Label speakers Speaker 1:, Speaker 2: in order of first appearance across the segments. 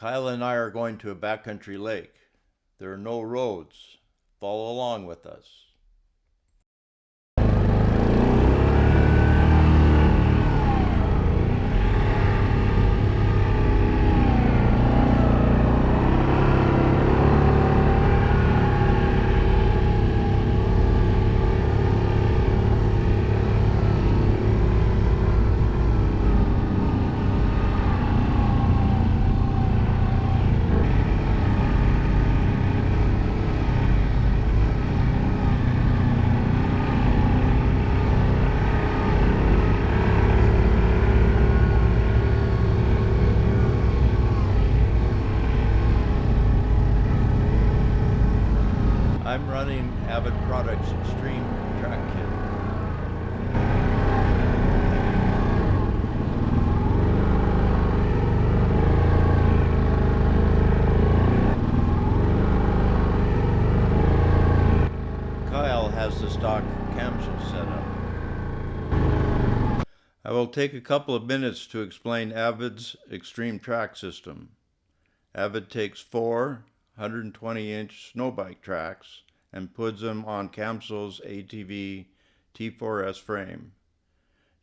Speaker 1: Kyle and I are going to a backcountry lake. There are no roads. Follow along with us. I'm running Avid Products Extreme Track Kit. Kyle has the stock Camso set up. I will take a couple of minutes to explain Avid's Extreme Track System. Avid takes 4 120-inch snow bike tracks and puts them on Camso's ATV T4S frame.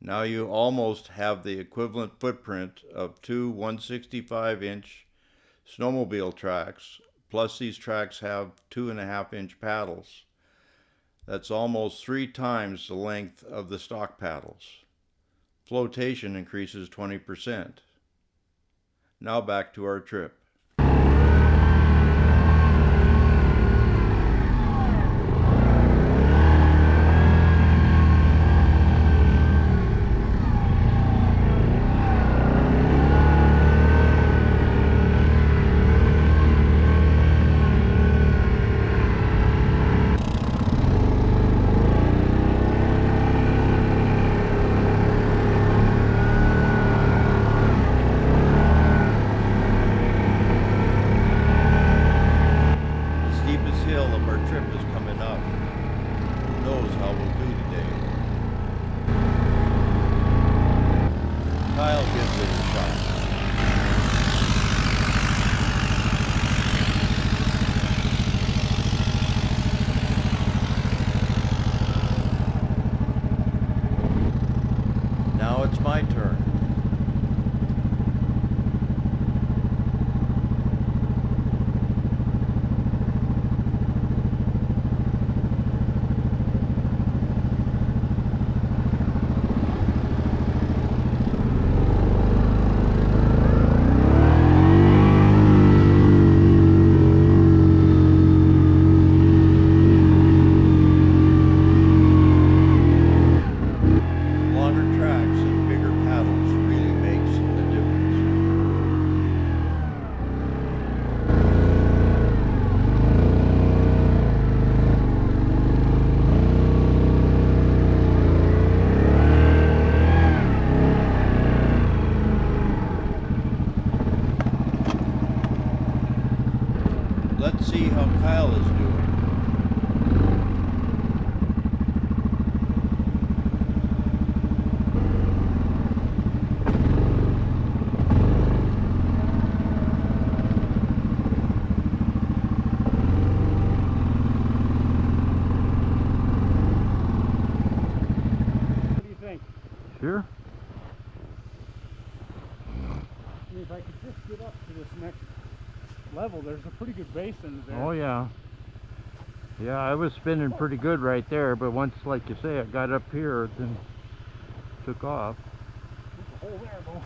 Speaker 1: Now you almost have the equivalent footprint of 2 165-inch snowmobile tracks, plus these tracks have 2.5-inch paddles. That's almost 3 times the length of the stock paddles. Flotation increases 20%. Now back to our trip. Kyle gives it a shot. Now it's my turn. Let's see how Kyle is doing.
Speaker 2: What do you think?
Speaker 3: Sure.
Speaker 2: I mean, if I could just get up to this next level, there's a pretty good basin there.
Speaker 3: Oh yeah. Yeah, I was spinning pretty good right there, but once, like you say, it got up here, it then took off.
Speaker 2: There's a hole there, though.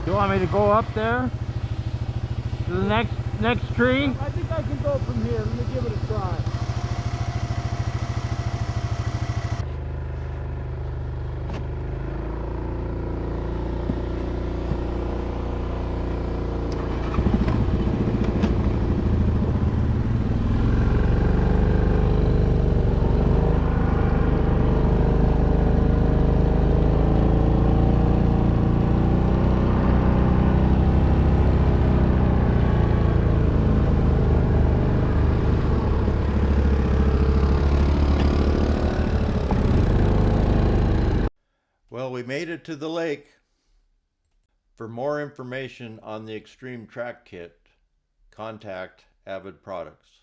Speaker 3: You want me to go up there to the next tree?
Speaker 2: I think I can go from here. Let me give it a try.
Speaker 1: Well, we made it to the lake. For more information on the Extreme Track Kit, contact Avid Products.